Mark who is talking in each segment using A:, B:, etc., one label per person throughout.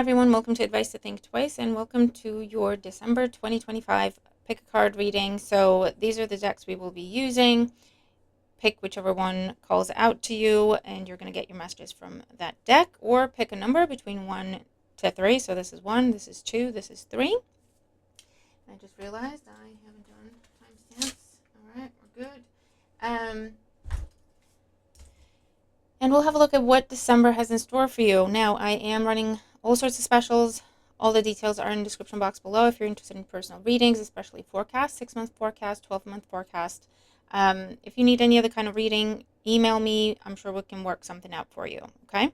A: everyone, welcome to Advice to Think Twice, and welcome to your December 2025 pick a card reading. So these are the decks we will be using. Pick whichever one calls out to you, and you're going to get your messages from that deck, or pick a number between 1 to 3. So this is 1, this is 2, this is 3. I just realized I haven't done timestamps. All right, we're good. And we'll have a look at what December has in store for you. Now, I am running all sorts of specials. All the details are in the description box below if you're interested in personal readings, especially forecast, 6-month forecast, 12-month forecast. If you need any other kind of reading, email me. I'm sure we can work something out for you, okay?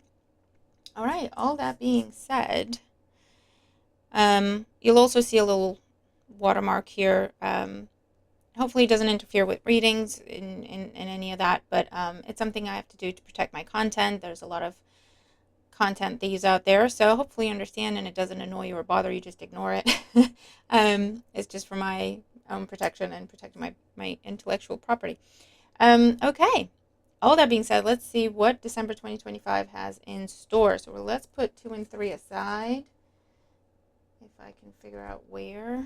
A: All right, all that being said, you'll also see a little watermark here. Hopefully it doesn't interfere with readings in any of that, but it's something I have to do to protect my content. There's a lot of content thieves out there, so hopefully you understand and it doesn't annoy you or bother you. Just ignore it. It's just for my own protection and protecting my intellectual property. Okay, all that being said, let's see what December 2025 has in store. So let's put 2 and 3 aside, if I can figure out where.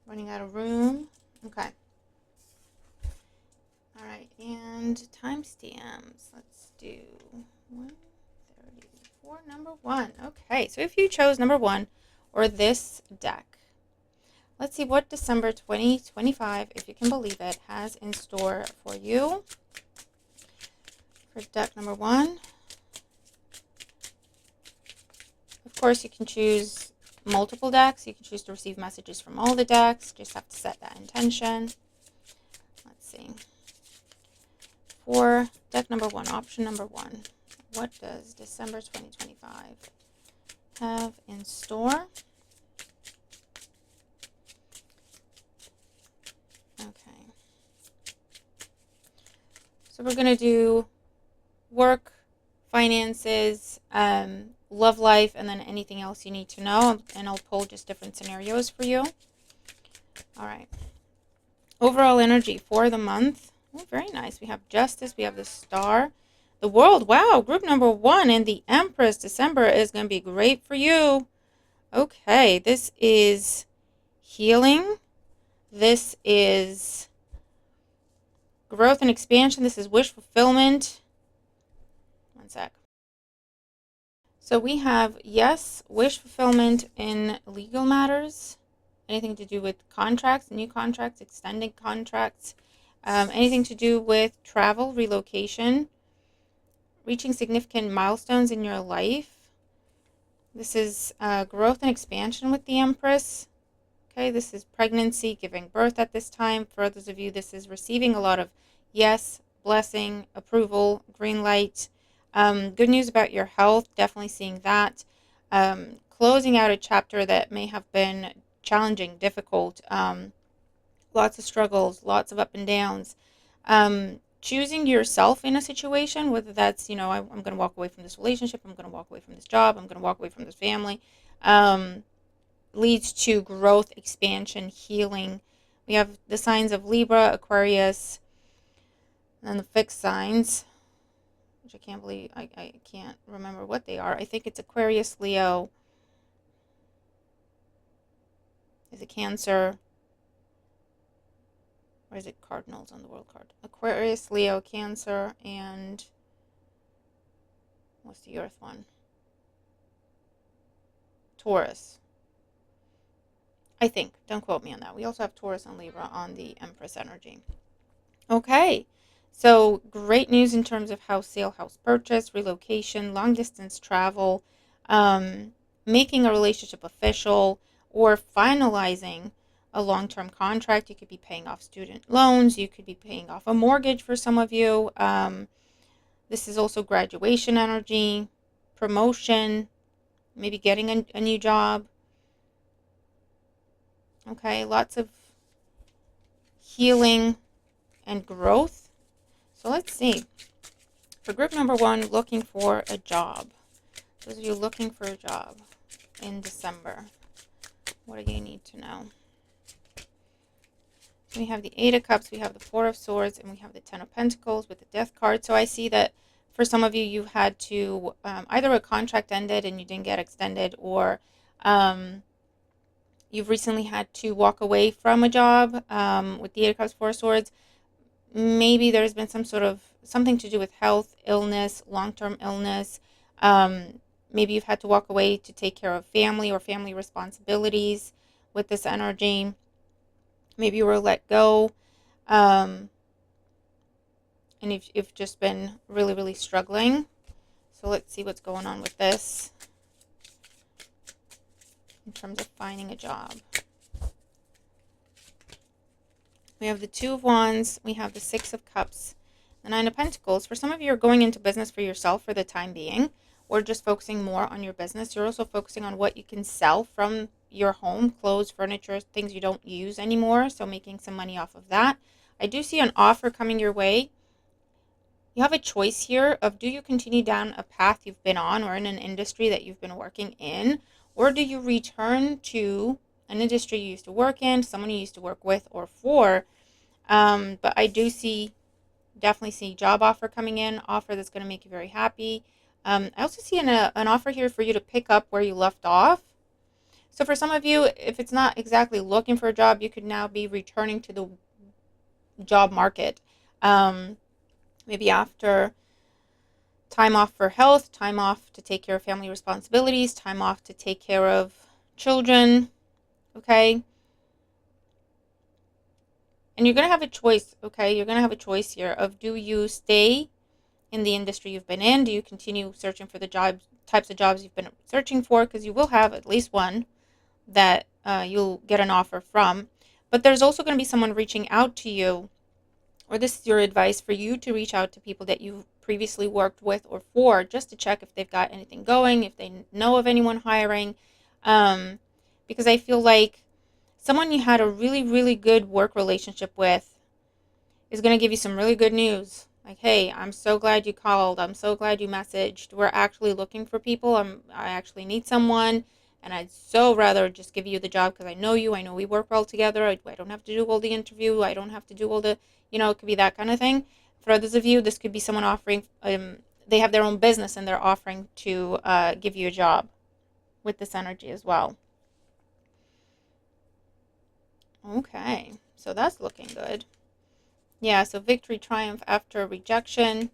A: Running out of room. Okay. All right, and timestamps. Let's do 134, number 1. Okay, so if you chose number 1 or this deck, let's see what December 2025, if you can believe it, has in store for you. For deck number 1, of course, you can choose multiple decks. You can choose to receive messages from all the decks. Just have to set that intention. Let's see. For deck number 1, option number 1, what does December 2025 have in store? Okay. So we're going to do work, finances, love life, and then anything else you need to know, and I'll pull just different scenarios for you. All right. Overall energy for the month. Oh, very nice. We have Justice, we have the Star, the World. Wow, group number 1 and the Empress. December is going to be great for you. Okay, this is healing. This is growth and expansion. This is wish fulfillment. One sec. So we have, yes, wish fulfillment in legal matters, anything to do with contracts, new contracts, extending contracts, anything to do with travel, relocation, reaching significant milestones in your life. This is growth and expansion with the Empress. Okay, this is pregnancy, giving birth at this time. For others of you, this is receiving a lot of yes, blessing, approval, green light. Good news about your health, definitely seeing that. Closing out a chapter that may have been challenging, difficult, lots of struggles, lots of up and downs. Choosing yourself in a situation, whether that's, I'm going to walk away from this relationship, I'm going to walk away from this job, I'm going to walk away from this family, leads to growth, expansion, healing. We have the signs of Libra, Aquarius, and the fixed signs. I can't believe, I can't remember what they are. I think it's Aquarius, Leo. Is it Cancer? Or is it Cardinals on the World card? Aquarius, Leo, Cancer, and what's the Earth one? Taurus. I think. Don't quote me on that. We also have Taurus and Libra on the Empress energy. Okay. So great news in terms of house sale, house purchase, relocation, long distance travel, making a relationship official, or finalizing a long-term contract. You could be paying off student loans. You could be paying off a mortgage for some of you. This is also graduation energy, promotion, maybe getting a new job. Okay, lots of healing and growth. So let's see. For group number 1, looking for a job. Those of you looking for a job in December, what do you need to know? We have the 8 of Cups, we have the 4 of Swords, and we have the 10 of Pentacles with the Death card. So I see that for some of you, you had to, either a contract ended and you didn't get extended, or you've recently had to walk away from a job, with the Eight of Cups, Four of Swords. Maybe there's been some sort of something to do with health, illness, long-term illness. Maybe you've had to walk away to take care of family or family responsibilities with this energy. Maybe you were let go. And you've just been really, really struggling. So let's see what's going on with this in terms of finding a job. We have the Two of Wands. We have the Six of Cups. The Nine of Pentacles. For some of you, you're going into business for yourself for the time being, or just focusing more on your business. You're also focusing on what you can sell from your home, clothes, furniture, things you don't use anymore. So making some money off of that. I do see an offer coming your way. You have a choice here of, do you continue down a path you've been on or in an industry that you've been working in, or do you return to an industry you used to work in, someone you used to work with or for. But I do definitely see job offer coming in, offer that's going to make you very happy. I also see an offer here for you to pick up where you left off. So for some of you, if it's not exactly looking for a job, you could now be returning to the job market. Maybe after time off for health, time off to take care of family responsibilities, time off to take care of children, okay? And you're going to have a choice, okay? You're going to have a choice here of, do you stay in the industry you've been in? Do you continue searching for the types of jobs you've been searching for? Because you will have at least one that you'll get an offer from. But there's also going to be someone reaching out to you, or this is your advice for you to reach out to people that you've previously worked with or for, just to check if they've got anything going, if they know of anyone hiring. Because I feel like someone you had a really, really good work relationship with is going to give you some really good news. Like, hey, I'm so glad you called. I'm so glad you messaged. We're actually looking for people. I actually need someone. And I'd so rather just give you the job because I know you. I know we work well together. I don't have to do all the interview. I don't have to do all the, it could be that kind of thing. For others of you, this could be someone offering, they have their own business and they're offering to give you a job with this energy as well. Okay, so that's looking good. Yeah, so victory, triumph after rejection,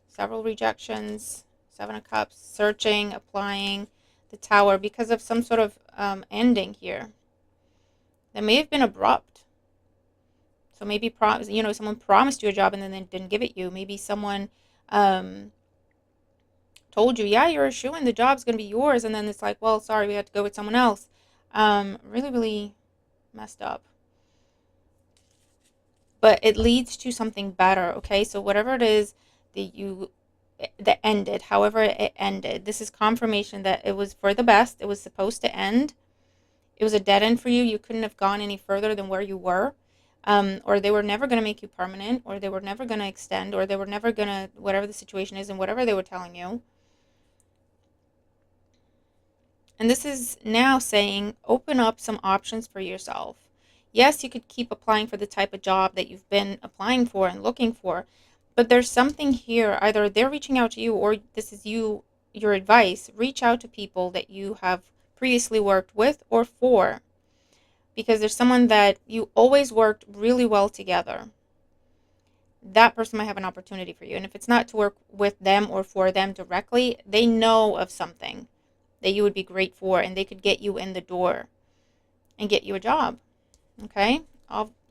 A: several rejections, Seven of Cups, searching, applying, the Tower, because of some sort of ending here that may have been abrupt. So maybe someone promised you a job and then they didn't give it you. Maybe someone told you, yeah, you're a shoo-in, the job's gonna be yours, and then it's like, well, sorry, we had to go with someone else. Really, really messed up. But it leads to something better, okay? So whatever it is that ended, however it ended, this is confirmation that it was for the best. It was supposed to end. It was a dead end for you. You couldn't have gone any further than where you were. Or they were never going to make you permanent, or they were never going to extend, or they were never going to, whatever the situation is and whatever they were telling you. And this is now saying, open up some options for yourself. Yes, you could keep applying for the type of job that you've been applying for and looking for, but there's something here. Either they're reaching out to you, or this is your advice. Reach out to people that you have previously worked with or for, because there's someone that you always worked really well together. That person might have an opportunity for you. And if it's not to work with them or for them directly, they know of something that you would be great for, and they could get you in the door and get you a job. Okay?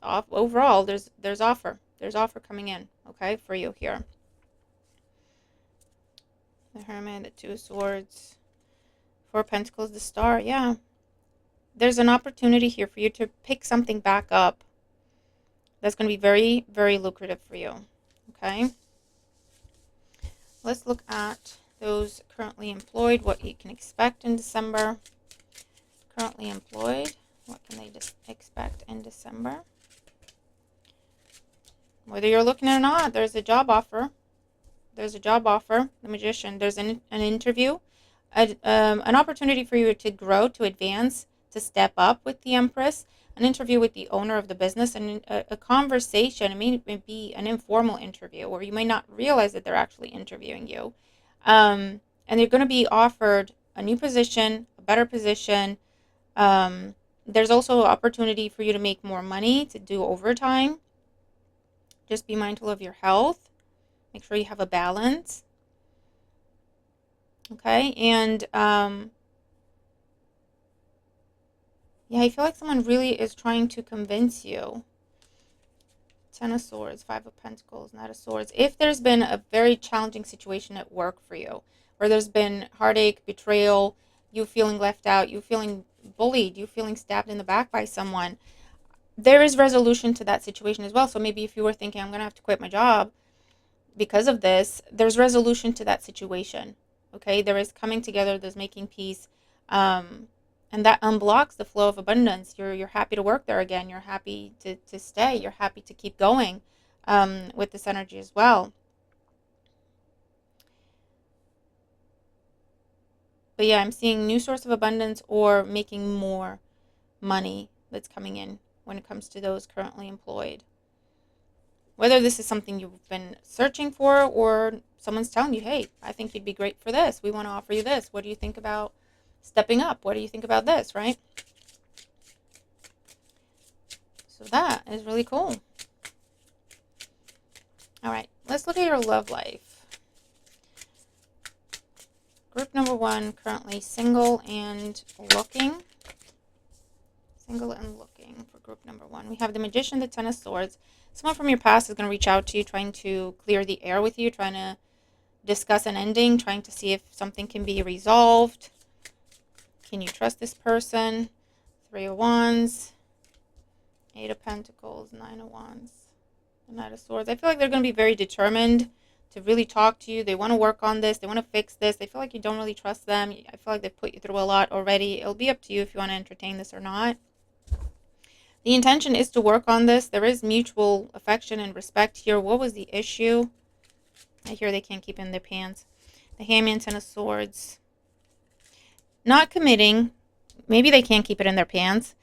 A: Overall, there's offer. There's offer coming in, okay, for you here. The Hermit, the Two of Swords, Four of Pentacles, the Star. Yeah. There's an opportunity here for you to pick something back up that's going to be very, very lucrative for you. Okay? Let's look at those currently employed, what you can expect in December. Currently employed, what can they just expect in December? Whether you're looking or not, there's a job offer. There's a job offer. The Magician. There's an interview. An opportunity for you to grow, to advance, to step up with the Empress. an interview with the owner of the business, and a conversation. It may be an informal interview, or you may not realize that they're actually interviewing you. And you're going to be offered a new position, a better position. There's also an opportunity for you to make more money, to do overtime. Just be mindful of your health. Make sure you have a balance. Okay, and yeah, I feel like someone really is trying to convince you. Ten of Swords, Five of Pentacles, Knight of Swords. If there's been a very challenging situation at work for you, where there's been heartache, betrayal, you feeling left out, you feeling bullied, you feeling stabbed in the back by someone, there is resolution to that situation as well. So maybe if you were thinking, I'm going to have to quit my job because of this, there's resolution to that situation. Okay, there is coming together, there's making peace, and that unblocks the flow of abundance. You're happy to work there again. You're happy to stay. You're happy to keep going with this energy as well. But yeah, I'm seeing new source of abundance or making more money that's coming in when it comes to those currently employed. Whether this is something you've been searching for, or someone's telling you, hey, I think you'd be great for this. We want to offer you this. What do you think about stepping up? What do you think about this, right? So that is really cool. All right, let's look at your love life. Group number 1, currently single and looking. Single and looking for group number 1. We have the Magician, the Ten of Swords. Someone from your past is going to reach out to you, trying to clear the air with you, trying to discuss an ending, trying to see if something can be resolved. Can you trust this person? 3 of Wands, 8 of Pentacles, 9 of Wands, the Knight of Swords. I feel like they're going to be very determined to really talk to you. They want to work on this. They want to fix this. They feel like you don't really trust them. I feel like they've put you through a lot already. It'll be up to you if you want to entertain this or not. The intention is to work on this. There is mutual affection and respect here. What was the issue? I hear they can't keep in their pants. The Hangman, Ten of Swords. Not committing. Maybe they can't keep it in their pants.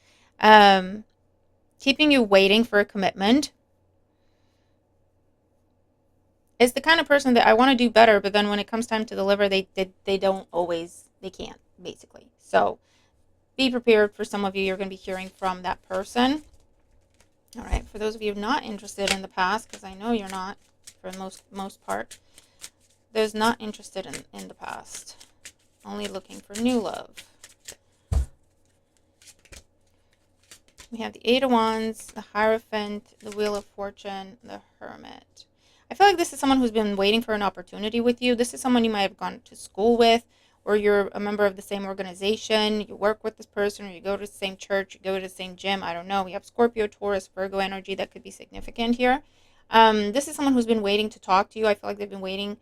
A: Keeping you waiting for a commitment. It's the kind of person that I want to do better, but then when it comes time to deliver, they don't always, they can't, basically. So be prepared. For some of you, you're going to be hearing from that person. All right, for those of you not interested in the past, because I know you're not, for the most part, there's not interested in the past. Only looking for new love. We have the 8 of Wands, the Hierophant, the Wheel of Fortune, the Hermit. I feel like this is someone who's been waiting for an opportunity with you. This is someone you might have gone to school with, or you're a member of the same organization. You work with this person, or you go to the same church, you go to the same gym. I don't know. We have Scorpio, Taurus, Virgo energy that could be significant here. This is someone who's been waiting to talk to you. I feel like they've been waiting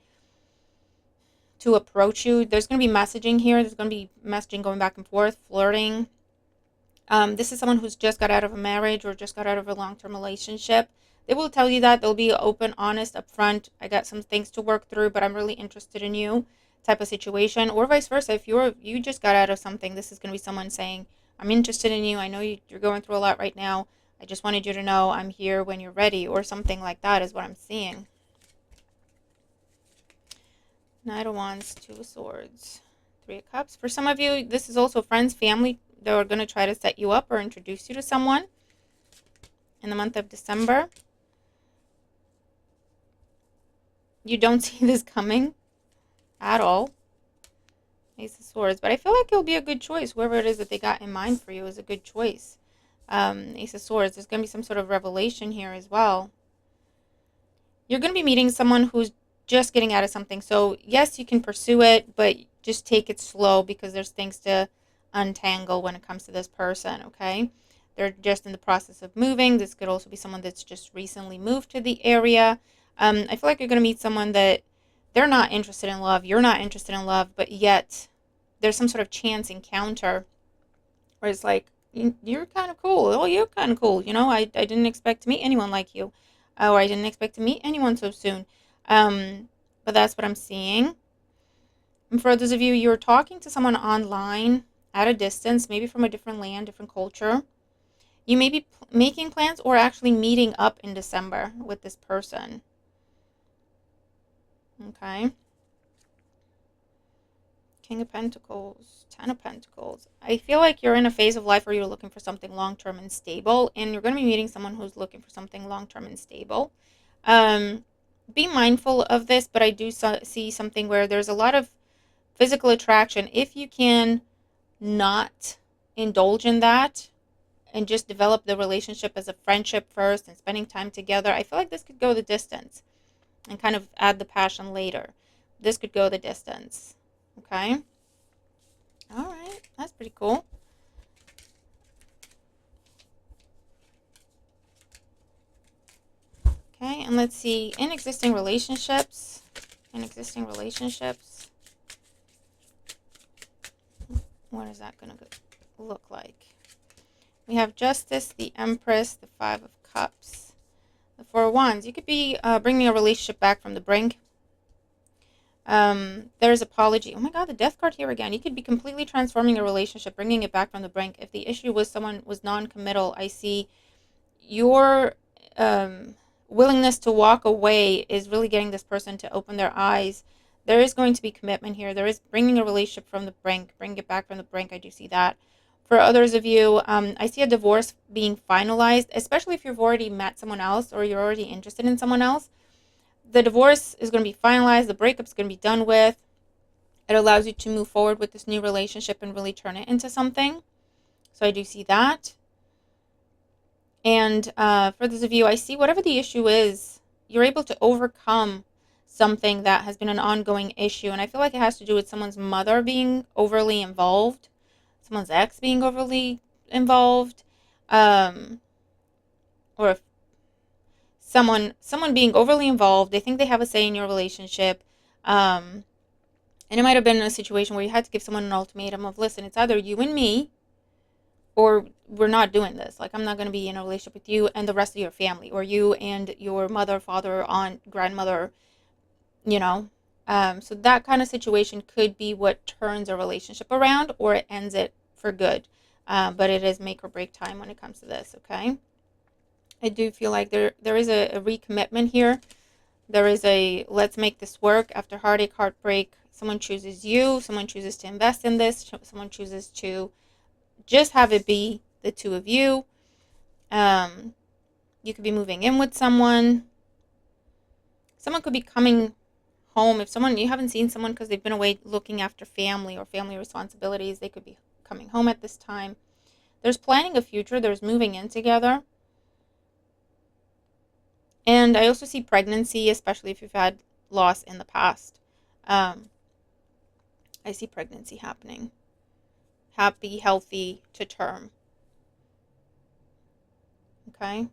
A: to approach you. There's going to be messaging here. There's going to be messaging going back and forth, flirting. This is someone who's just got out of a marriage or just got out of a long-term relationship. They will tell you that. They'll be open, honest, upfront. I got some things to work through, but I'm really interested in you, type of situation. Or vice versa. If you just got out of something, this is going to be someone saying, I'm interested in you. I know you're going through a lot right now. I just wanted you to know I'm here when you're ready, or something like that is what I'm seeing. Knight of Wands, 2 of Swords, 3 of Cups. For some of you, this is also friends, family. They're going to try to set you up or introduce you to someone in the month of December. You don't see this coming at all. Ace of Swords. But I feel like it'll be a good choice. Whoever it is that they got in mind for you is a good choice. Ace of Swords. There's going to be some sort of revelation here as well. You're going to be meeting someone who's just getting out of something. So, yes, you can pursue it, but just take it slow, because there's things to untangle when it comes to this person, okay? They're just in the process of moving. This could also be someone that's just recently moved to the area. I feel like you're going to meet someone that they're not interested in love. You're not interested in love, but yet there's some sort of chance encounter where it's like, you're kind of cool. Oh, you're kind of cool. You know, I didn't expect to meet anyone like you. Or I didn't expect to meet anyone so soon. But that's what I'm seeing. And for those of you, you're talking to someone online at a distance, maybe from a different land, different culture. You may be making plans or actually meeting up in December with this person. Okay. King of Pentacles, Ten of Pentacles. I feel like you're in a phase of life where you're looking for something long-term and stable, and you're going to be meeting someone who's looking for something long-term and stable. Be mindful of this, but I do see something where there's a lot of physical attraction. If you can not indulge in that and just develop the relationship as a friendship first and spending time together, I feel like this could go the distance and kind of add the passion later. This could go the distance. Okay? All right. That's pretty cool. Okay, and let's see. In existing relationships. What is that going to look like? We have Justice, the Empress, the Five of Cups, the Four of Wands. You could be bringing a relationship back from the brink. There's apology. Oh my God, the Death card here again. You could be completely transforming a relationship, bringing it back from the brink. If the issue was someone was non-committal, I see your willingness to walk away is really getting this person to open their eyes. There is going to be commitment here. There is bringing a relationship from the brink, bring it back from the brink. I do see that. For others of you, I see a divorce being finalized, especially if you've already met someone else or you're already interested in someone else. The divorce is going to be finalized. The breakup is going to be done with. It allows you to move forward with this new relationship and really turn it into something. So I do see that. And for those of you, I see whatever the issue is, you're able to overcome something that has been an ongoing issue. And I feel like it has to do with someone's mother being overly involved, someone's ex being overly involved, or if someone being overly involved. They think they have a say in your relationship. And it might have been a situation where you had to give someone an ultimatum of, listen, it's either you and me, or we're not doing this. Like, I'm not going to be in a relationship with you and the rest of your family, or you and your mother, father, aunt, grandmother, you know. So that kind of situation could be what turns a relationship around, or it ends it for good. But it is make or break time when it comes to this, okay? I do feel like there is a recommitment here. There is a let's make this work after heartache, heartbreak. Someone chooses you. Someone chooses to invest in this. Someone chooses to just have it be the two of you. You could be moving in with someone. Someone could be coming home. If someone, you haven't seen someone because they've been away looking after family or family responsibilities, they could be coming home at this time. There's planning a future. There's moving in together. And I also see pregnancy, especially if you've had loss in the past. I see pregnancy happening. Happy, healthy, to term. Okay?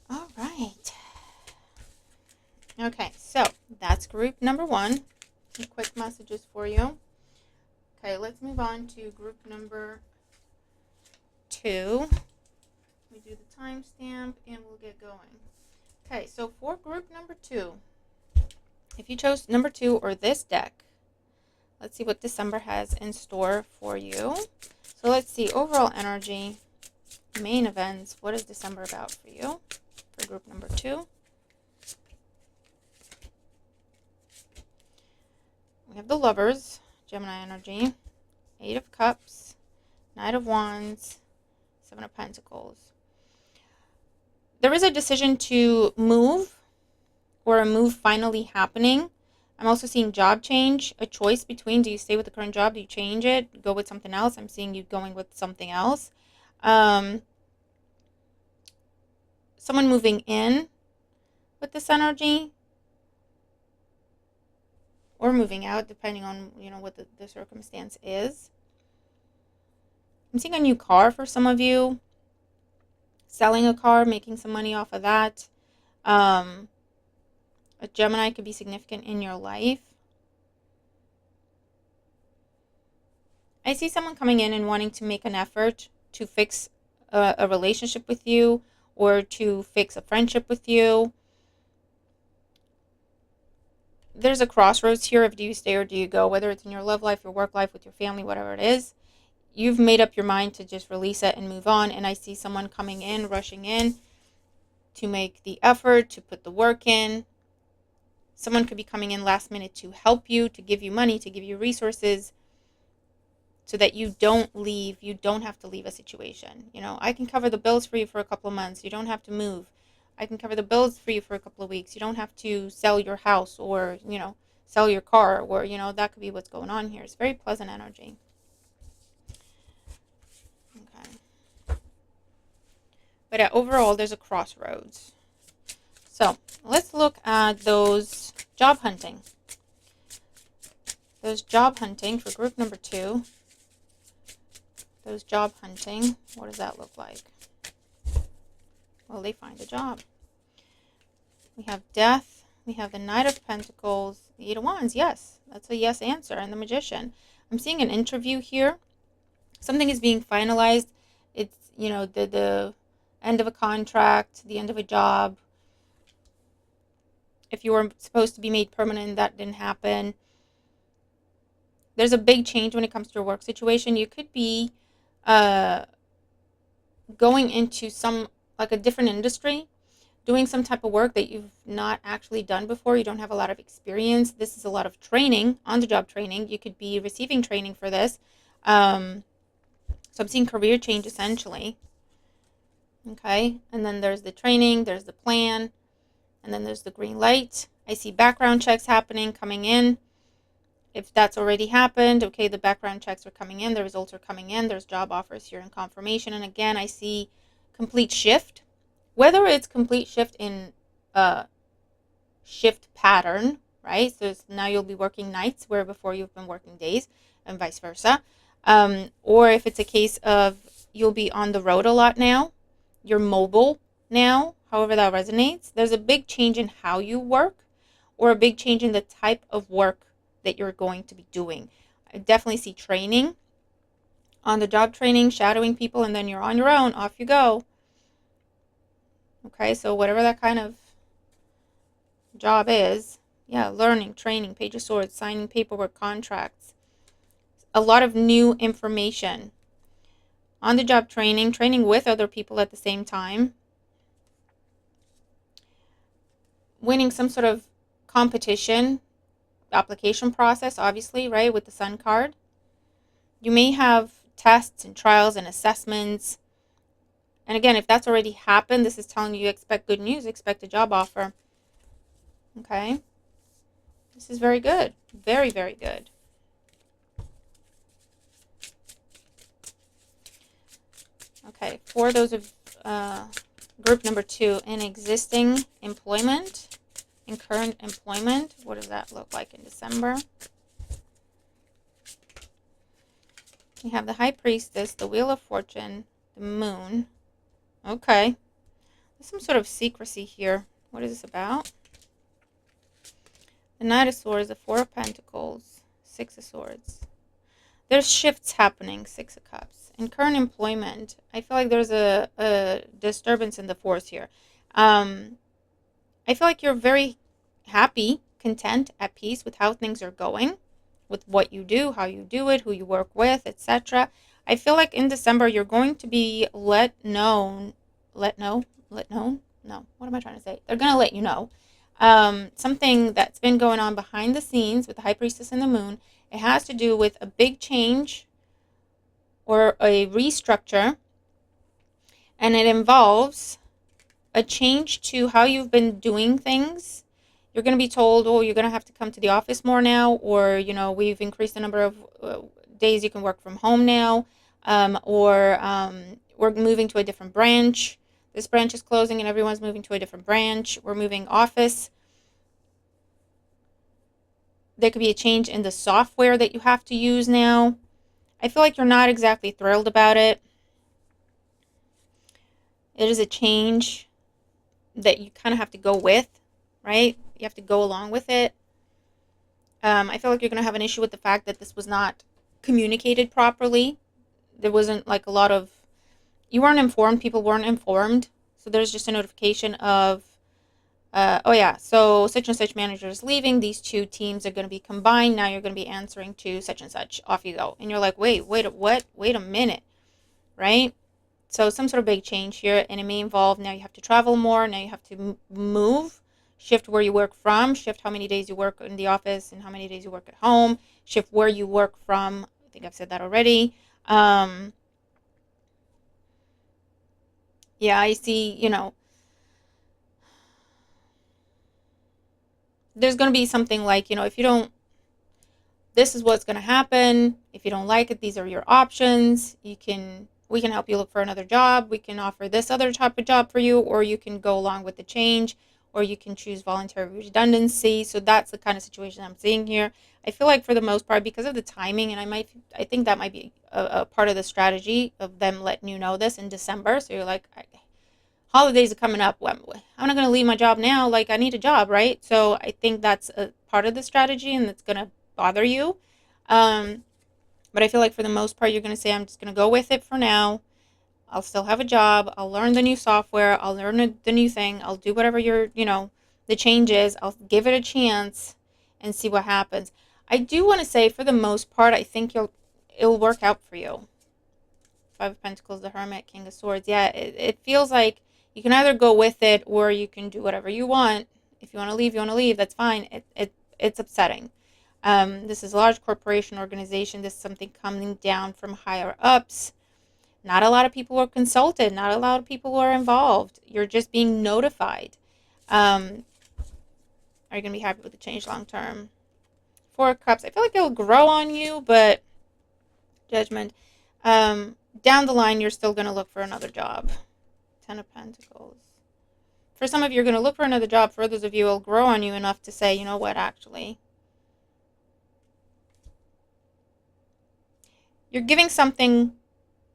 A: All right. Okay, so that's group number 1. Some quick messages for you. Okay, let's move on to group number 2. We do the timestamp and we'll get going. Okay, so for group number 2, if you chose number 2 or this deck, let's see what December has in store for you. So let's see, overall energy, main events, what is December about for you for group number 2? We have the Lovers, Gemini energy, 8 of Cups, Knight of Wands, 7 of Pentacles. There is a decision to move, or a move finally happening. I'm also seeing job change, a choice between, do you stay with the current job, do you change it, go with something else? I'm seeing you going with something else. Someone moving in with this energy, or moving out, depending on, what the circumstance is. I'm seeing a new car for some of you. Selling a car, making some money off of that. A Gemini could be significant in your life. I see someone coming in and wanting to make an effort to fix a relationship with you, or to fix a friendship with you. There's a crossroads here of, do you stay or do you go, whether it's in your love life, your work life, with your family, whatever it is. you've made up your mind to just release it and move on. And I see someone coming in, rushing in to make the effort, to put the work in. Someone could be coming in last minute to help you, to give you money, to give you resources, so that you don't leave. You don't have to leave a situation. I can cover the bills for you for a couple of months. You don't have to move. I can cover the bills for you for a couple of weeks. You don't have to sell your house or, sell your car, or, that could be what's going on here. It's very pleasant energy. Okay. But overall, there's a crossroads. So let's look at those job hunting. Those job hunting for group number 2. Those job hunting, what does that look like? Well, they find a job. We have death. We have the Knight of Pentacles. The Eight of Wands, yes. That's a yes answer. And the Magician. I'm seeing an interview here. Something is being finalized. It's, the end of a contract, the end of a job. If you were supposed to be made permanent, that didn't happen. There's a big change when it comes to your work situation. You could be going into a different industry, doing some type of work that you've not actually done before. You don't have a lot of experience. This is a lot of training, on-the-job training. You could be receiving training for this. So I'm seeing career change essentially. Okay, and then there's the training, there's the plan, and then there's the green light. I see background checks coming in. If that's already happened, okay, the background checks are coming in, the results are coming in, there's job offers here and confirmation. And again, I see complete shift. Whether it's complete shift in shift pattern, right? So now you'll be working nights where before you've been working days, and vice versa. Or if it's a case of you'll be on the road a lot now, you're mobile now, however that resonates. There's a big change in how you work, or a big change in the type of work that you're going to be doing. I definitely see training, on the job training, shadowing people, and then you're on your own, off you go. Okay, so whatever that kind of job is, yeah, learning, training, Page of Swords, signing paperwork, contracts, a lot of new information. On the job training, training with other people at the same time, winning some sort of competition, application process, obviously, right, with the Sun card. You may have tests and trials and assessments. And again, if that's already happened, this is telling you expect good news, expect a job offer. Okay? This is very good. Very, very good. Okay, for those of group number 2, in existing employment, in current employment, what does that look like in December? We have the High Priestess, the Wheel of Fortune, the Moon. Okay. There's some sort of secrecy here. What is this about? The Knight of Swords, the Four of Pentacles, Six of Swords. There's shifts happening, Six of Cups. In current employment, I feel like there's a disturbance in the force here. I feel like you're very happy, content, at peace with how things are going, with what you do, how you do it, who you work with, etc. I feel like in December you're going to be let known. No, what am I trying to say? They're going to let you know something that's been going on behind the scenes with the High Priestess and the Moon. It has to do with a big change or a restructure, and it involves a change to how you've been doing things. You're going to be told, oh, you're going to have to come to the office more now, or, we've increased the number of days you can work from home now, or we're moving to a different branch. This branch is closing and everyone's moving to a different branch. We're moving office. There could be a change in the software that you have to use now. I feel like you're not exactly thrilled about it. It is a change that you kind of have to go with, right? You have to go along with it. I feel like you're going to have an issue with the fact that this was not communicated properly. There wasn't like a lot of, you weren't informed, people weren't informed. So there's just a notification of Oh yeah, so such and such manager is leaving. These two teams are going to be combined. Now you're going to be answering to such and such. Off you go. And you're like, wait, what? Wait a minute, right? So some sort of big change here, and it may involve now you have to travel more. Now you have to move, shift where you work from, shift how many days you work in the office and how many days you work at home, shift where you work from. I think I've said that already. Yeah, I see, there's going to be something like, if you don't, this is what's going to happen. If you don't like it, these are your options. We can help you look for another job. We can offer this other type of job for you, or you can go along with the change, or you can choose voluntary redundancy. So that's the kind of situation I'm seeing here. I feel like for the most part, because of the timing, and I think that might be a part of the strategy of them letting you know this in December. So you're like, holidays are coming up. I'm not going to leave my job now. Like, I need a job, right? So I think that's a part of the strategy, and it's going to bother you. Um, but I feel like for the most part, you're going to say, I'm just going to go with it for now. I'll still have a job. I'll learn the new software. I'll learn the new thing. I'll do whatever the change is. I'll give it a chance and see what happens. I do want to say, for the most part, I think it'll work out for you. Five of Pentacles, the Hermit, King of Swords. Yeah, it feels like you can either go with it or you can do whatever you want. If you want to leave, you want to leave. That's fine. It's upsetting. This is a large corporation organization. This is something coming down from higher ups. Not a lot of people are consulted. Not a lot of people are involved. You're just being notified. Are you going to be happy with the change long term? Four of Cups. I feel like it'll grow on you, but Judgment. Down the line, you're still going to look for another job. Ten of Pentacles. For some of you, you're going to look for another job. For others of you, it'll grow on you enough to say, you know what, actually. You're giving something,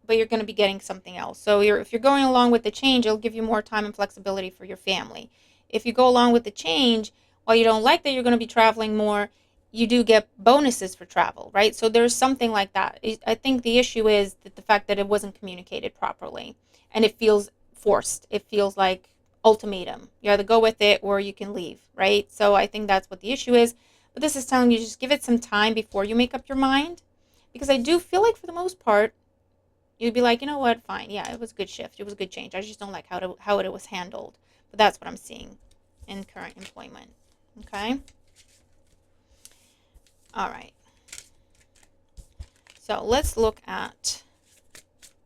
A: but you're going to be getting something else. So if you're going along with the change, it'll give you more time and flexibility for your family. If you go along with the change, while you don't like that you're going to be traveling more, you do get bonuses for travel, right? So there's something like that. I think the issue is that the fact that it wasn't communicated properly, and it feels forced. It feels like ultimatum. You either go with it or you can leave, right? So I think that's what the issue is. But this is telling you, just give it some time before you make up your mind, because I do feel like for the most part, you'd be like, you know what, fine, yeah, it was a good shift, it was a good change. I just don't like how it was handled. But that's what I'm seeing in current employment. Okay. All right. So let's look at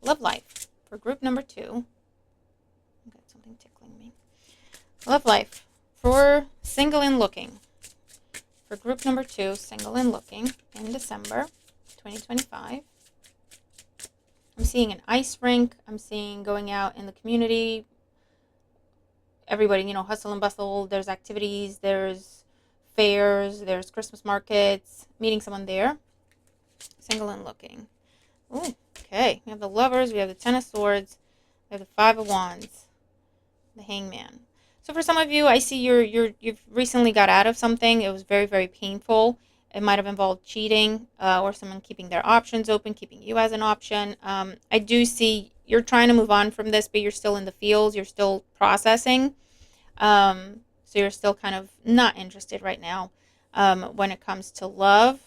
A: love life for group number 2. I've got something tickling me. Love life for single and looking. For group number 2, single and looking, in December 2025. I'm seeing an ice rink. I'm seeing going out in the community. Everybody, hustle and bustle. There's activities. There's fairs. There's Christmas markets. Meeting someone there. Single and looking. Ooh, okay. We have the Lovers. We have the Ten of Swords. We have the Five of Wands. The Hangman. So for some of you, I see you've recently got out of something. It was very, very painful. It might have involved cheating, or someone keeping their options open, keeping you as an option. I do see you're trying to move on from this, but you're still in the fields. You're still processing. So you're still kind of not interested right now when it comes to love.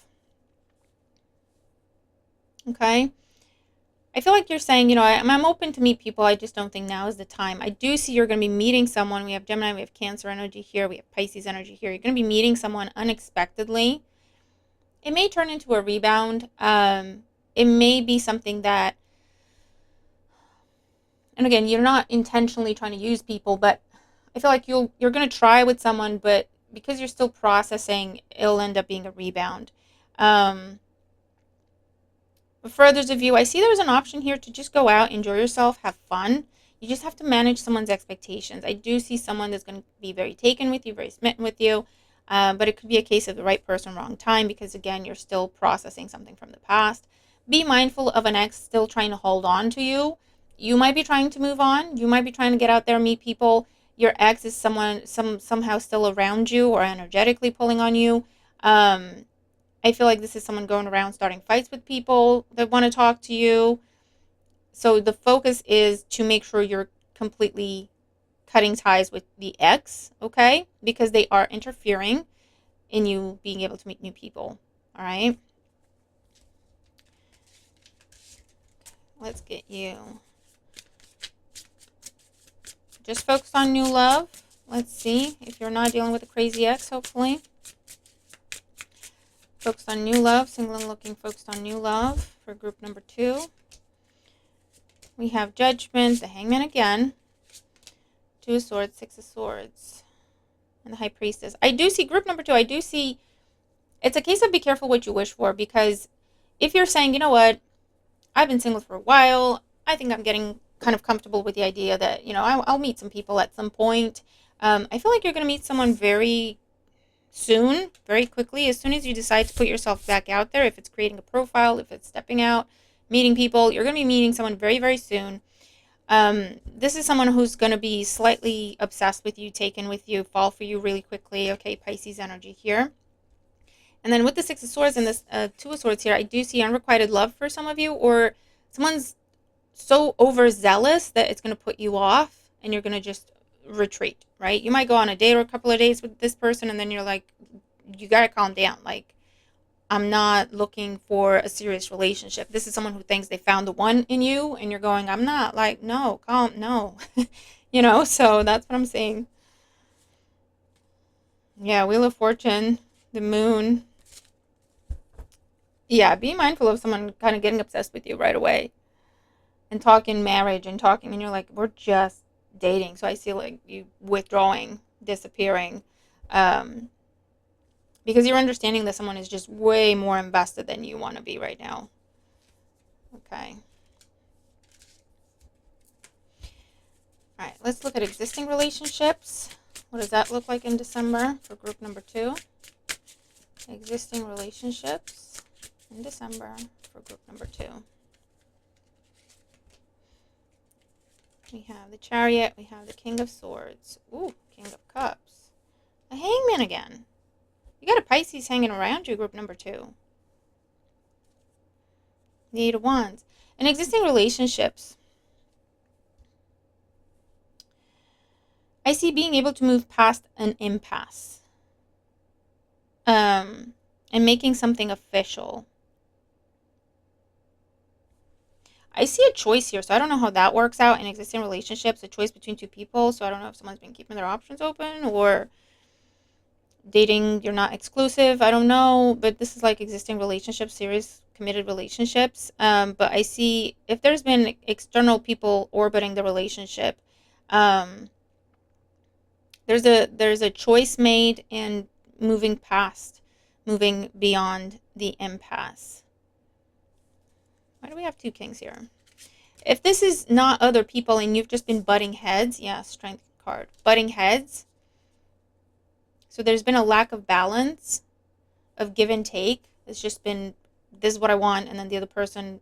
A: Okay. I feel like you're saying, I'm open to meet people. I just don't think now is the time. I do see you're going to be meeting someone. We have Gemini, we have Cancer energy here. We have Pisces energy here. You're going to be meeting someone unexpectedly. It may turn into a rebound. It may be something that, and again, you're not intentionally trying to use people, but I feel like you're going to try with someone, but because you're still processing, it'll end up being a rebound. For others of you, I see there's an option here to just go out, enjoy yourself, have fun. You just have to manage someone's expectations. I do see someone that's going to be very taken with you, very smitten with you, but it could be a case of the right person, wrong time, because again, you're still processing something from the past. Be mindful of an ex still trying to hold on to you. You might be trying to move on. You might be trying to get out there, meet people. Your ex is somehow still around you or energetically pulling on you. I feel like this is someone going around starting fights with people that want to talk to you. So the focus is to make sure you're completely cutting ties with the ex, okay? Because they are interfering in you being able to meet new people, all right? Let's get you. Just focus on new love. Let's see if you're not dealing with a crazy ex, hopefully. Focused on new love, single and looking, focused on new love for group number 2. We have Judgment, the Hangman again, 2 of Swords, 6 of Swords, and the High Priestess. I do see group number 2. I do see it's a case of be careful what you wish for, because if you're saying, you know what, I've been single for a while, I think I'm getting kind of comfortable with the idea that, you know, I'll meet some people at some point. I feel like you're going to meet someone very soon, very quickly, as soon as you decide to put yourself back out there. If it's creating a profile, if it's stepping out, meeting people, you're going to be meeting someone very, very soon. This is someone who's going to be slightly obsessed with you, taken with you, fall for you really quickly. Okay, Pisces energy here. And then with the 6 of Swords and this 2 of Swords here, I do see unrequited love for some of you, or someone's so overzealous that it's going to put you off and you're going to just retreat, right? You might go on a date or a couple of dates with this person, and then you're like, you got to calm down. Like, I'm not looking for a serious relationship. This is someone who thinks they found the one in you, and you're going, I'm not. Like, no, calm, no. You know, so that's what I'm saying. Yeah, Wheel of Fortune, the Moon. Yeah, be mindful of someone kind of getting obsessed with you right away and talking marriage and talking, and you're like, we're just dating. So I see like you withdrawing, disappearing, because you're understanding that someone is just way more invested than you want to be right now. Okay. All right, let's look at existing relationships. What does that look like in December for group number 2? Existing relationships in December for group number 2. We have the Chariot. We have the King of Swords. Ooh, King of Cups. The Hangman again. You got a Pisces hanging around you, group number 2. The 8 of Wands. In existing relationships, I see being able to move past an impasse. And making something official. I see a choice here, so I don't know how that works out in existing relationships, a choice between 2 people, so I don't know if someone's been keeping their options open, or dating, you're not exclusive, I don't know, but this is like existing relationships, serious, committed relationships, but I see if there's been external people orbiting the relationship, there's a choice made in moving beyond the impasse. Why do we have 2 kings here? If this is not other people and you've just been butting heads, yeah, Strength card, butting heads. So there's been a lack of balance, of give and take. It's just been, this is what I want, and then the other person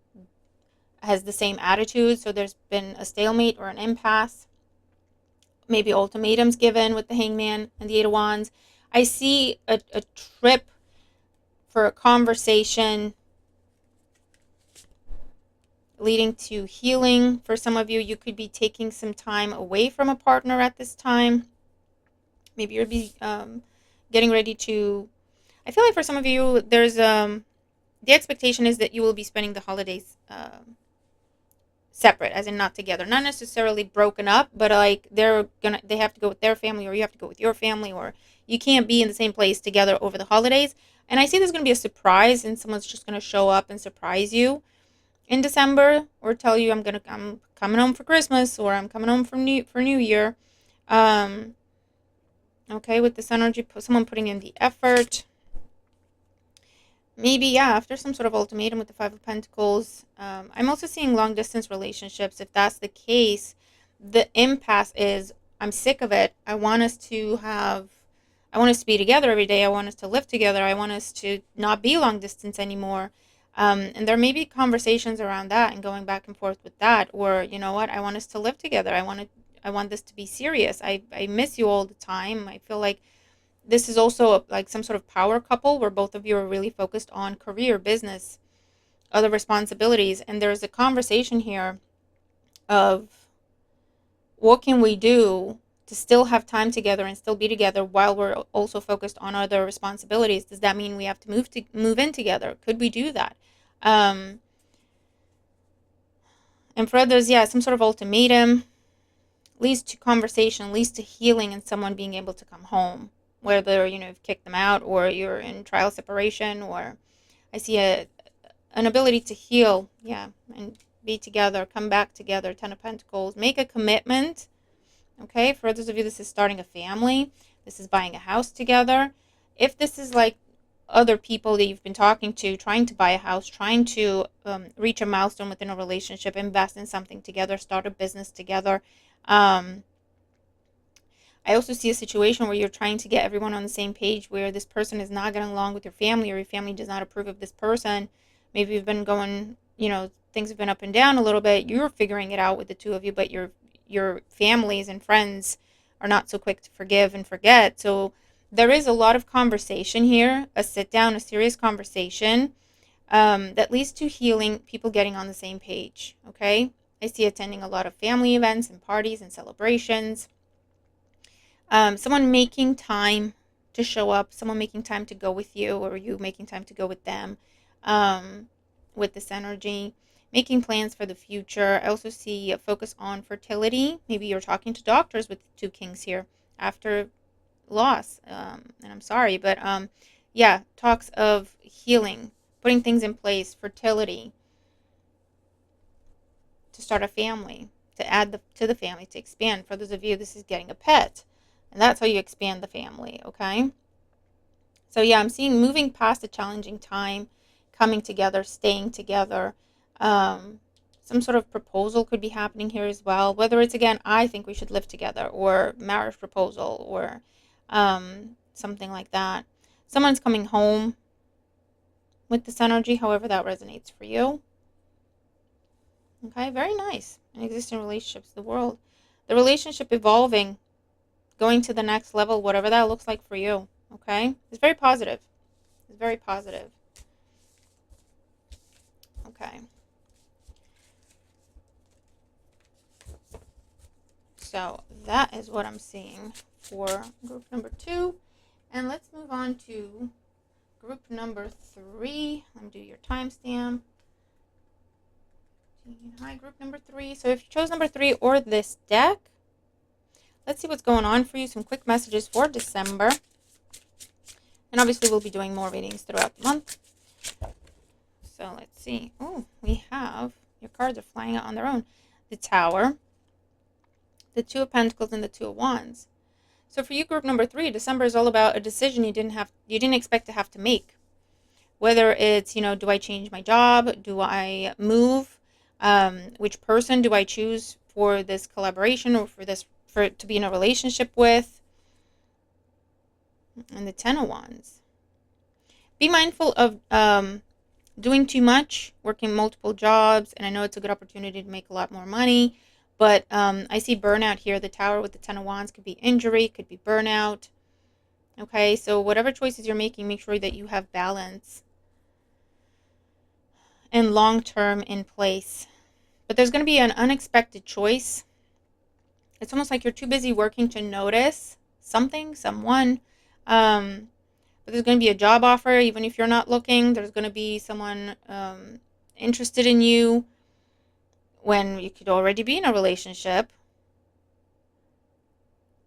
A: has the same attitude. So there's been a stalemate or an impasse. Maybe ultimatums given with the Hangman and the 8 of Wands. I see a trip for a conversation leading to healing. For some of you, you could be taking some time away from a partner at this time. Maybe you'll be getting ready to, I feel like for some of you, there's the expectation is that you will be spending the holidays separate, as in not together, not necessarily broken up, but like they have to go with their family, or you have to go with your family, or you can't be in the same place together over the holidays. And I see there's going to be a surprise, and someone's just going to show up and surprise you in December, or tell you I'm coming home for Christmas, or I'm coming home for New Year. Okay, with this energy, someone putting in the effort. Maybe, yeah, after some sort of ultimatum with the 5 of Pentacles. I'm also seeing long distance relationships. If that's the case, the impasse is, I'm sick of it. I want us to be together every day. I want us to live together. I want us to not be long distance anymore. And there may be conversations around that and going back and forth with that. Or, you know what, I want us to live together. I want this to be serious. I miss you all the time. I feel like this is also like some sort of power couple where both of you are really focused on career, business, other responsibilities. And there's a conversation here of what can we do to still have time together and still be together while we're also focused on other responsibilities. Does that mean we have to move in together? Could we do that? And for others, yeah, some sort of ultimatum leads to conversation, leads to healing, and someone being able to come home, whether you've kicked them out or you're in trial separation, or I see an ability to heal, yeah, and be together, come back together. 10 of Pentacles, make a commitment. Okay, for those of you, this is starting a family. This is buying a house together. If this is like other people that you've been talking to, trying to buy a house, trying to reach a milestone within a relationship, invest in something together, start a business together. I also see a situation where you're trying to get everyone on the same page, where this person is not getting along with your family, or your family does not approve of this person. Maybe you've been going, things have been up and down a little bit. You're figuring it out with the two of you, but your families and friends are not so quick to forgive and forget. So there is a lot of conversation here, a sit down, a serious conversation that leads to healing, people getting on the same page. Okay, I see attending a lot of family events and parties and celebrations. Someone making time to show up, someone making time to go with you, or you making time to go with them, with this energy, making plans for the future. I also see a focus on fertility. Maybe you're talking to doctors with 2 kings here after loss, and I'm sorry, but yeah, talks of healing, putting things in place, fertility, to start a family, to add to the family, to expand. For those of you, this is getting a pet. And that's how you expand the family, okay? So yeah, I'm seeing moving past a challenging time, coming together, staying together. Some sort of proposal could be happening here as well. Whether it's, again, I think we should live together, or marriage proposal, or something like that. Someone's coming home with this energy, however that resonates for you. Okay, very nice. In existing relationships, the relationship evolving, going to the next level, whatever that looks like for you. Okay, it's very positive. It's very positive. Okay, so that is what I'm seeing for group number 2, and let's move on to group number 3. Let me do your timestamp. Hi, group number 3. So if you chose number 3 or this deck, let's see what's going on for you. Some quick messages for December. And obviously we'll be doing more readings throughout the month. So let's see. Oh, we have, your cards are flying out on their own. The Tower, the 2 of Pentacles, and the 2 of Wands. So for you, group number 3, December is all about a decision you didn't expect to have to make. Whether it's, do I change my job? Do I move? Which person do I choose for this collaboration, or for it to be in a relationship with? And the 10 of Wands. Be mindful of doing too much, working multiple jobs, and I know it's a good opportunity to make a lot more money, but I see burnout here. The Tower with the 10 of Wands could be injury, could be burnout. Okay, so whatever choices you're making, make sure that you have balance and long-term in place. But there's going to be an unexpected choice. It's almost like you're too busy working to notice something, someone. But there's going to be a job offer, even if you're not looking. There's going to be someone interested in you when you could already be in a relationship.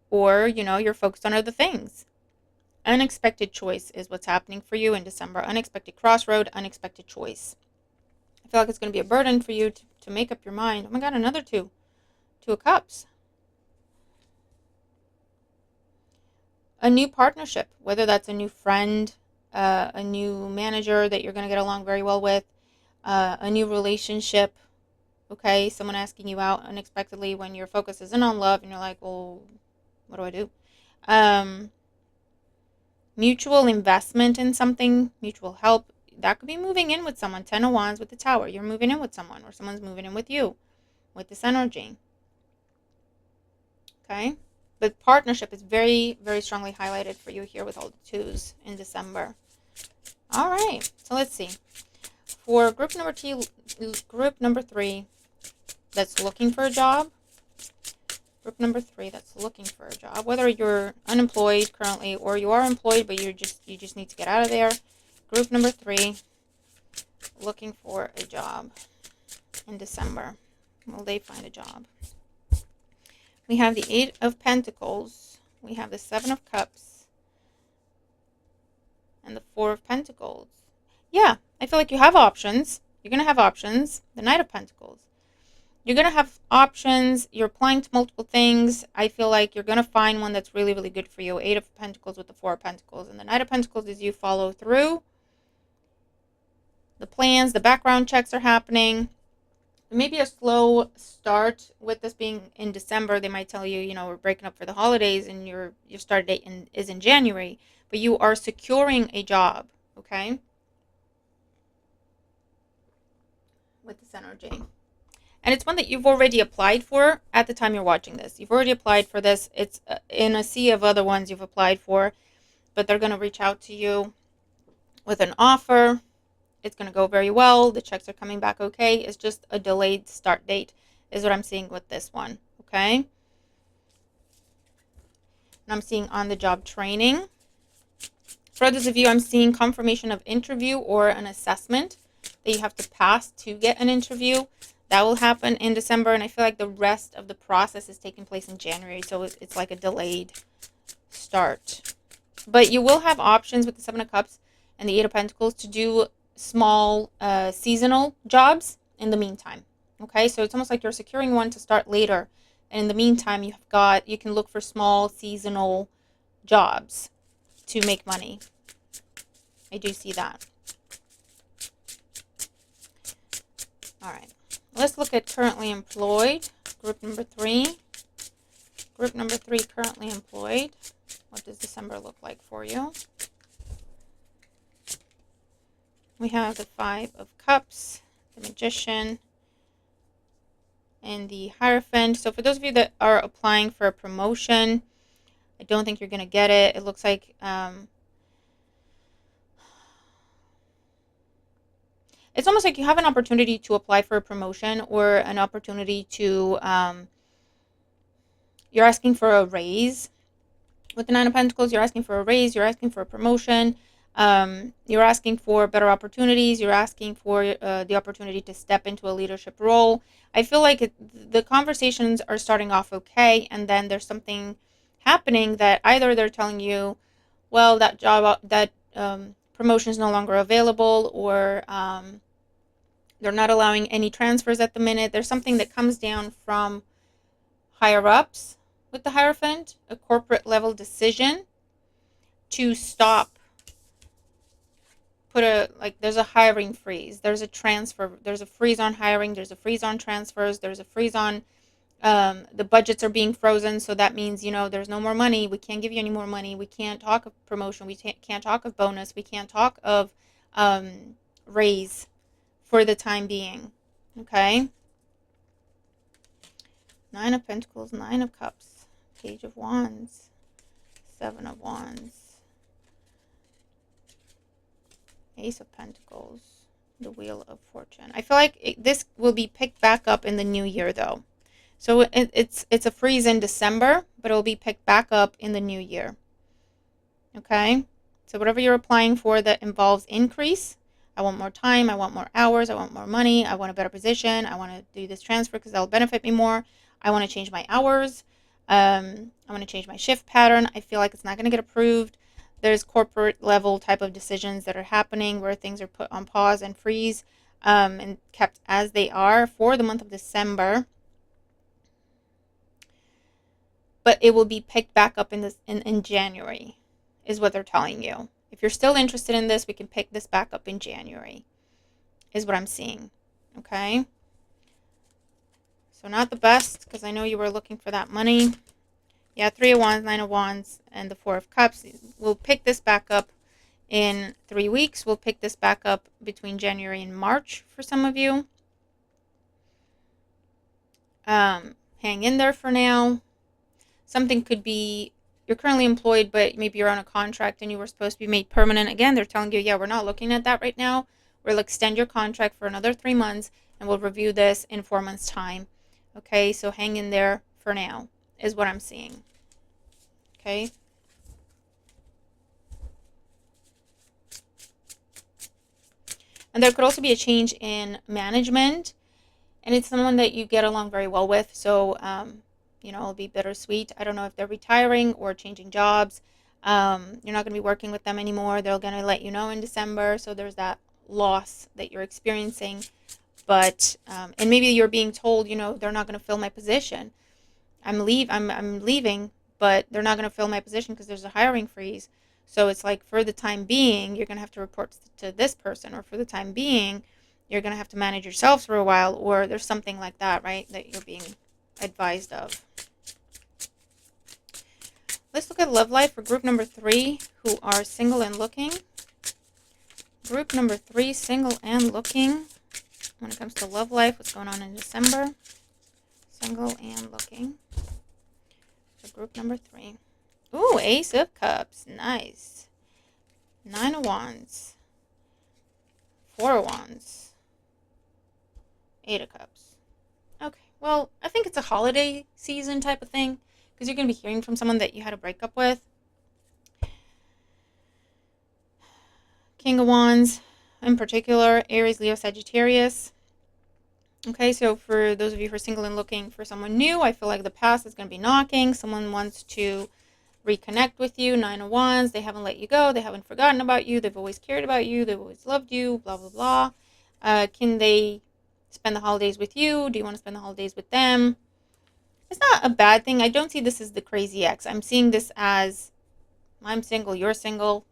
A: Or, you're focused on other things. Unexpected choice is what's happening for you in December. Unexpected crossroad, unexpected choice. I feel like it's going to be a burden for you to make up your mind. Oh my God, another 2 of Cups. A new partnership, whether that's a new friend, a new manager that you're going to get along very well with, a new relationship, okay? Someone asking you out unexpectedly when your focus isn't on love and you're like, well, what do I do? Mutual investment in something, mutual help. That could be moving in with someone. 10 of Wands with the Tower. You're moving in with someone, or someone's moving in with you with this energy. Okay? But partnership is very, very strongly highlighted for you here with all the 2s in December. All right. So let's see. For group number 3 that's looking for a job, Group number 3 that's looking for a job, whether you're unemployed currently or you are employed but you just need to get out of there. Group number 3 looking for a job in December. Will they find a job? We have the 8 of Pentacles. We have the 7 of Cups. And the 4 of Pentacles. Yeah, I feel like you have options. You're going to have options. The Knight of Pentacles. You're going to have options. You're applying to multiple things. I feel like you're going to find one that's really, really good for you. 8 of Pentacles with the 4 of Pentacles. And the Knight of Pentacles is you follow through. The plans, the background checks are happening. Maybe a slow start with this being in December. They might tell you, you know, we're breaking up for the holidays and your start date is in January. But you are securing a job, okay? With this energy. And it's one that you've already applied for at the time you're watching this. You've already applied for this. It's in a sea of other ones you've applied for. But they're going to reach out to you with an offer. It's going to go very well. The checks are coming back okay. It's just a delayed start date is what I'm seeing with this one. Okay? And I'm seeing on-the-job training. For others of you, I'm seeing confirmation of interview or an assessment that you have to pass to get an interview. That will happen in December, and I feel like the rest of the process is taking place in January, so it's like a delayed start. But you will have options with the 7 of Cups and the 8 of Pentacles to do small seasonal jobs in the meantime. Okay, so it's almost like you're securing one to start later, and in the meantime, you can look for small seasonal jobs to make money. I do see that. All right. Let's look at currently employed. Group number 3. Group number 3 currently employed. What does December look like for you? We have the 5 of Cups, the Magician, and the Hierophant. So for those of you that are applying for a promotion, I don't think you're going to get it. It looks like it's almost like you have an opportunity to apply for a promotion or an opportunity to, you're asking for a raise. With the 9 of Pentacles, you're asking for a raise, you're asking for a promotion, you're asking for better opportunities, you're asking for the opportunity to step into a leadership role. I feel like the conversations are starting off okay, and then there's something happening that either they're telling you, well, that job, that promotion is no longer available, or they're not allowing any transfers at the minute. There's something that comes down from higher ups with the Hierophant, a corporate level decision to stop. There's a hiring freeze. There's a transfer. There's a freeze on hiring. There's a freeze on transfers. There's a freeze on the budgets are being frozen. So that means, you know, there's no more money. We can't give you any more money. We can't talk of promotion. We can't talk of bonus. We can't talk of raise for the time being. Okay. 9 of Pentacles, 9 of Cups, Page of Wands, 7 of Wands, Ace of Pentacles, the Wheel of Fortune. I feel like this will be picked back up in the new year, though. So it's a freeze in December, but it will be picked back up in the new year. Okay? So whatever you're applying for that involves increase, I want more time, I want more hours, I want more money, I want a better position, I want to do this transfer because that will benefit me more. I want to change my hours. I want to change my shift pattern. I feel like it's not going to get approved. There's corporate level type of decisions that are happening where things are put on pause and freeze and kept as they are for the month of December. But it will be picked back up in January is what they're telling you. If you're still interested in this, we can pick this back up in January is what I'm seeing. Okay? So not the best, because I know you were looking for that money. Yeah, 3 of Wands, 9 of Wands, and the 4 of Cups. We'll pick this back up in 3 weeks. We'll pick this back up between January and March for some of you. Hang in there for now. Something could be, you're currently employed, but maybe you're on a contract and you were supposed to be made permanent. Again, they're telling you, yeah, we're not looking at that right now. We'll extend your contract for another 3 months, and we'll review this in 4 months' time. Okay, so hang in there for now. is what I'm seeing. Okay. And there could also be a change in management, and it's someone that you get along very well with. So, it'll be bittersweet. I don't know if they're retiring or changing jobs. You're not going to be working with them anymore. They're going to let you know in December. So there's that loss that you're experiencing. But, and maybe you're being told, they're not going to fill my position. I'm leaving, but they're not going to fill my position because there's a hiring freeze. So it's like, for the time being, you're going to have to report to this person, or for the time being, you're going to have to manage yourself for a while, or there's something like that, right, that you're being advised of. Let's look at love life for group number 3 who are single and looking. Group number 3, single and looking. When it comes to love life, what's going on in December? Single and looking. So group number 3. Ooh, Ace of Cups. Nice. 9 of Wands. 4 of Wands. 8 of Cups. Okay, well, I think it's a holiday season type of thing, because you're going to be hearing from someone that you had a breakup with. King of Wands, in particular, Aries, Leo, Sagittarius. Okay, so for those of you who are single and looking for someone new, I feel like the past is going to be knocking. Someone wants to reconnect with you. 9 of Wands, they haven't let you go. They haven't forgotten about you. They've always cared about you. They've always loved you, blah, blah, blah. Can they spend the holidays with you? Do you want to spend the holidays with them? It's not a bad thing. I don't see this as the crazy ex. I'm seeing this as, I'm single, you're single.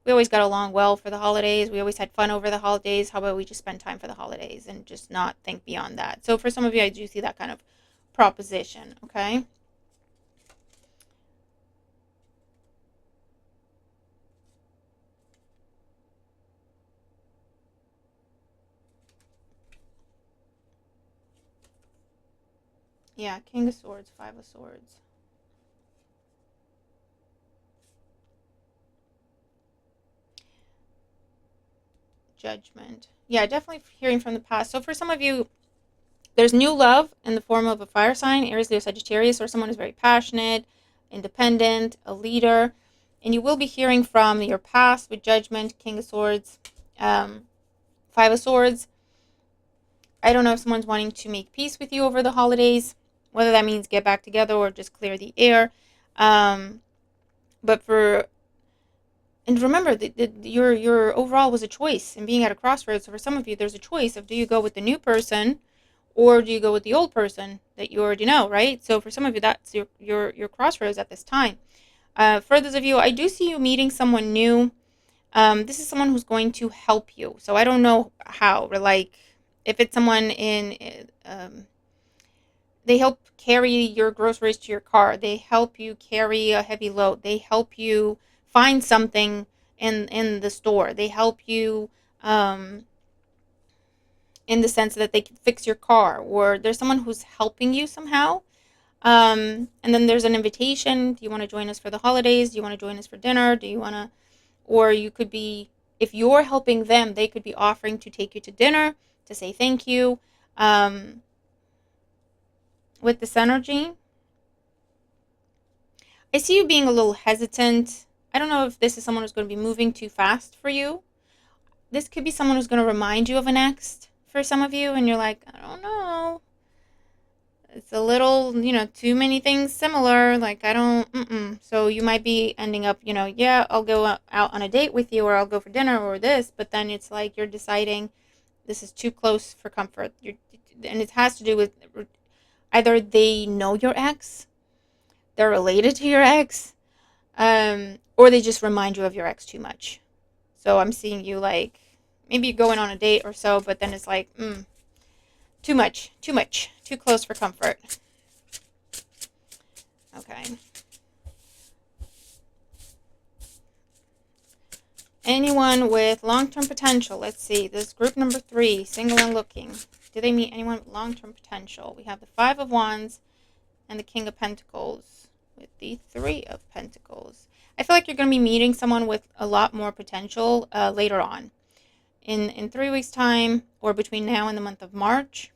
A: We always got along well for the holidays. We always had fun over the holidays. How about we just spend time for the holidays and just not think beyond that? So for some of you, I do see that kind of proposition, okay? Yeah, King of Swords, 5 of Swords. Judgment. Yeah, definitely hearing from the past. So for some of you, there's new love in the form of a fire sign, Aries, Leo, Sagittarius, or someone who's very passionate, independent, a leader. And you will be hearing from your past with Judgment, King of Swords, 5 of Swords. I don't know if someone's wanting to make peace with you over the holidays, whether that means get back together or just clear the air. But and remember, your overall was a choice and being at a crossroads. So for some of you, there's a choice of, do you go with the new person or do you go with the old person that you already know, right? So for some of you, that's your crossroads at this time. For those of you, I do see you meeting someone new. This is someone who's going to help you. So I don't know how, or like, if it's someone they help carry your groceries to your car. They help you carry a heavy load. They help you find something in the store. They help you in the sense that they can fix your car, or there's someone who's helping you somehow. And then there's an invitation. Do you want to join us for the holidays? Do you want to join us for dinner? Do you want to, or you could be, if you're helping them, they could be offering to take you to dinner to say thank you. With this energy, I see you being a little hesitant. I don't know if this is someone who's going to be moving too fast for you. This could be someone who's going to remind you of an ex for some of you, and you're like, I don't know. It's a little, too many things similar. Like, I don't. So you might be ending up, yeah, I'll go out on a date with you, or I'll go for dinner, or this. But then it's like you're deciding this is too close for comfort. And it has to do with either they know your ex, they're related to your ex, or they just remind you of your ex too much. So I'm seeing you like, maybe you're going on a date or so, but then it's like, too much, too close for comfort. Okay. Anyone with long-term potential? Let's see. This group number 3, single and looking. Do they meet anyone with long-term potential? We have the 5 of Wands and the King of Pentacles with the 3 of Pentacles. I feel like you're going to be meeting someone with a lot more potential later on. In 3 weeks' time, or between now and the month of March.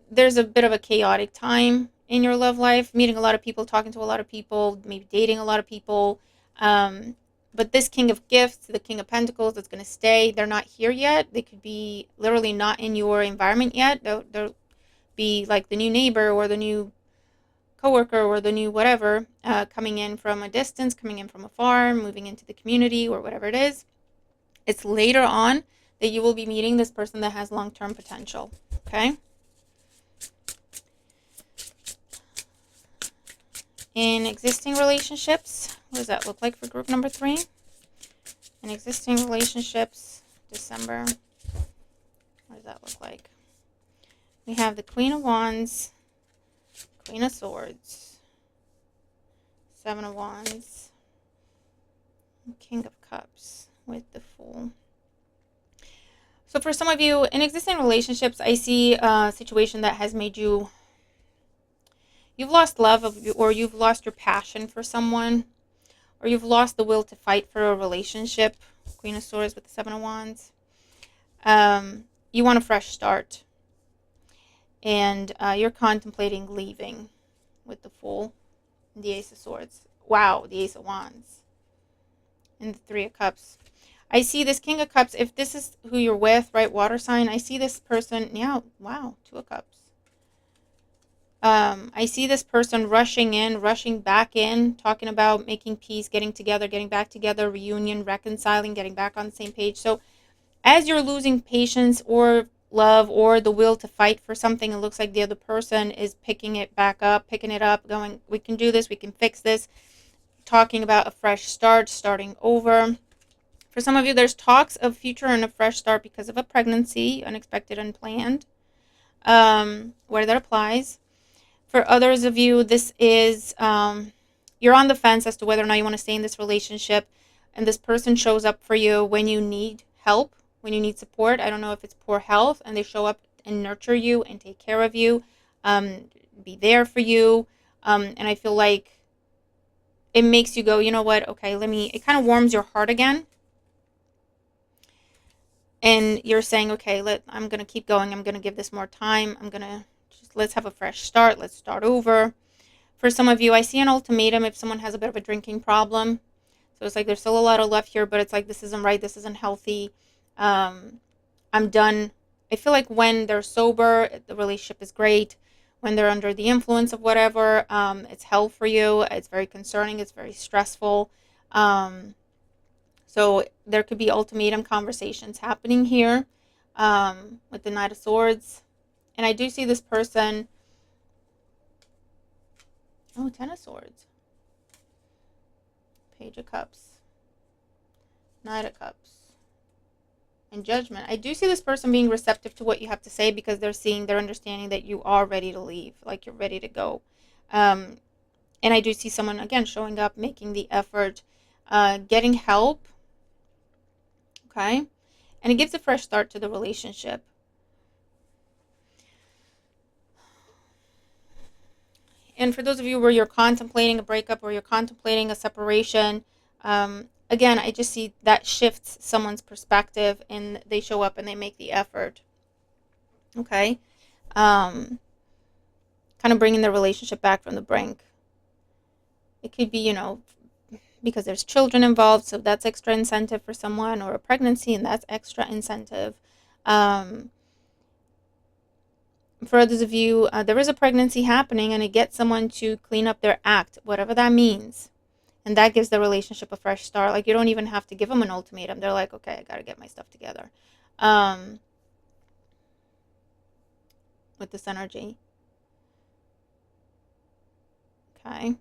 A: there's a bit of a chaotic time in your love life, meeting a lot of people, talking to a lot of people, maybe dating a lot of people. Um, but this King of Gifts, the King of Pentacles, that's going to stay. They're not here yet. They could be literally not in your environment yet. They'll be like the new neighbor or the new coworker or the new whatever, coming in from a distance, coming in from afar, moving into the community or whatever it is. It's later on that you will be meeting this person that has long-term potential. Okay. In existing relationships, what does that look like for group number 3? In existing relationships, December, what does that look like? We have the Queen of Wands, Queen of Swords, 7 of Wands, and King of Cups with the Fool. So for some of you, in existing relationships, I see a situation that has made you've lost love of you, or you've lost your passion for someone, or you've lost the will to fight for a relationship. Queen of Swords with the 7 of Wands. You want a fresh start. And you're contemplating leaving with the Fool and the Ace of Swords. Wow, the Ace of Wands. And the 3 of Cups. I see this King of Cups. If this is who you're with, right, water sign, I see this person. Yeah, wow, 2 of Cups. I see this person rushing in, rushing back in, talking about making peace, getting together, getting back together, reunion, reconciling, getting back on the same page. So as you're losing patience or love or the will to fight for something, it looks like the other person is picking it back up, picking it up, going, we can do this, we can fix this, talking about a fresh start, starting over. For some of you, there's talks of future and a fresh start because of a pregnancy, unexpected, unplanned, where that applies. For others of you, this is, you're on the fence as to whether or not you want to stay in this relationship, and this person shows up for you when you need help, when you need support. I don't know if it's poor health, and they show up and nurture you and take care of you, be there for you, and I feel like it makes you go, you know what, okay, it kind of warms your heart again, and you're saying, okay, I'm going to keep going, I'm going to give this more time, let's have a fresh start, let's start over. For some of you, I see an ultimatum if someone has a bit of a drinking problem. So it's like there's still a lot of left here, but it's like this isn't right, this isn't healthy. I'm done. I feel like when they're sober, the relationship is great. When they're under the influence of whatever, it's hell for you. It's very concerning. It's very stressful. So there could be ultimatum conversations happening here, with the Knight of Swords. And I do see this person. Oh, 10 of Swords. Page of Cups. Knight of Cups. And Judgment. I do see this person being receptive to what you have to say because they're understanding that you are ready to leave. Like you're ready to go. And I do see someone, again, showing up, making the effort, getting help. Okay? And it gives a fresh start to the relationship. And for those of you where you're contemplating a breakup or you're contemplating a separation, again, I just see that shifts someone's perspective and they show up and they make the effort. Okay? Kind of bringing the relationship back from the brink. It could be, because there's children involved, so that's extra incentive for someone, or a pregnancy, and that's extra incentive. For others of you, there is a pregnancy happening and it gets someone to clean up their act, whatever that means. And that gives the relationship a fresh start. Like you don't even have to give them an ultimatum. They're like, okay, I got to get my stuff together. With this energy. Okay.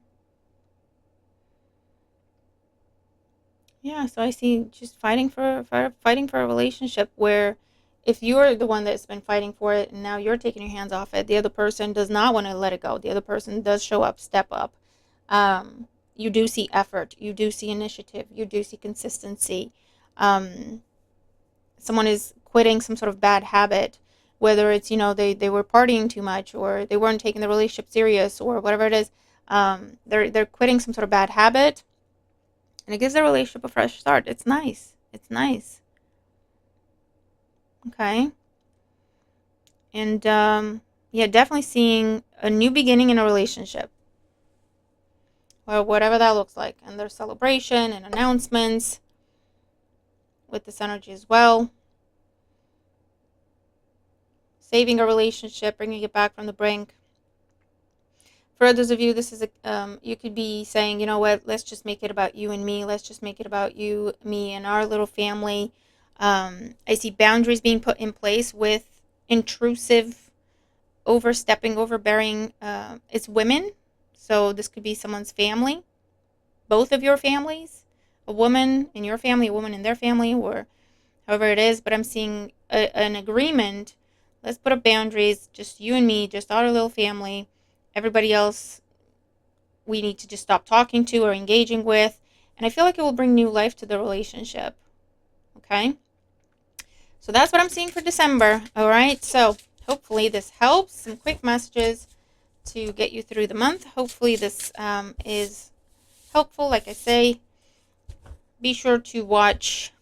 A: Yeah, so I see just fighting for a relationship where if you're the one that's been fighting for it and now you're taking your hands off it, the other person does not want to let it go. The other person does show up, step up. You do see effort. You do see initiative. You do see consistency. Someone is quitting some sort of bad habit, whether it's, they were partying too much or they weren't taking the relationship serious or whatever it is. They're quitting some sort of bad habit. And it gives the relationship a fresh start. It's nice. It's nice. Okay. And Yeah, definitely seeing a new beginning in a relationship, or whatever that looks like. And there's celebration and announcements with this energy as well. Saving a relationship, bringing it back from the brink. For others of you, this is you could be saying, you know what, let's just make it about you and me. Let's just make it about you, me, and our little family. I see boundaries being put in place with intrusive, overstepping, overbearing. It's women, so this could be someone's family, both of your families, a woman in your family, a woman in their family, or however it is. But I'm seeing an agreement. Let's put up boundaries, just you and me, just our little family. Everybody else we need to just stop talking to or engaging with. And I feel like it will bring new life to the relationship. Okay? So that's what I'm seeing for December. All right? So hopefully this helps. Some quick messages to get you through the month. Hopefully this is helpful. Like I say, be sure to watch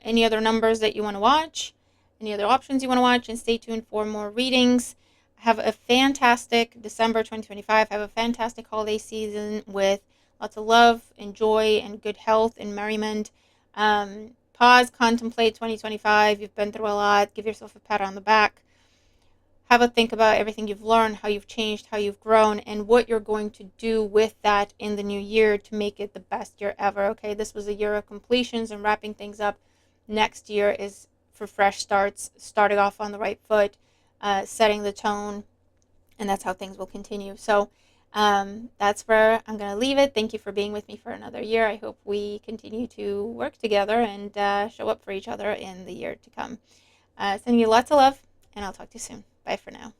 A: any other numbers that you want to watch, any other options you want to watch, and stay tuned for more readings. Have a fantastic December 2025. Have a fantastic holiday season with lots of love and joy and good health and merriment. Pause, contemplate 2025. You've been through a lot. Give yourself a pat on the back. Have a think about everything you've learned, how you've changed, how you've grown, and what you're going to do with that in the new year to make it the best year ever. Okay, this was a year of completions and wrapping things up. Next year is for fresh starts, starting off on the right foot, setting the tone, and that's how things will continue. So that's where I'm going to leave it. Thank you for being with me for another year. I hope we continue to work together and show up for each other in the year to come. Sending you lots of love, and I'll talk to you soon. Bye for now.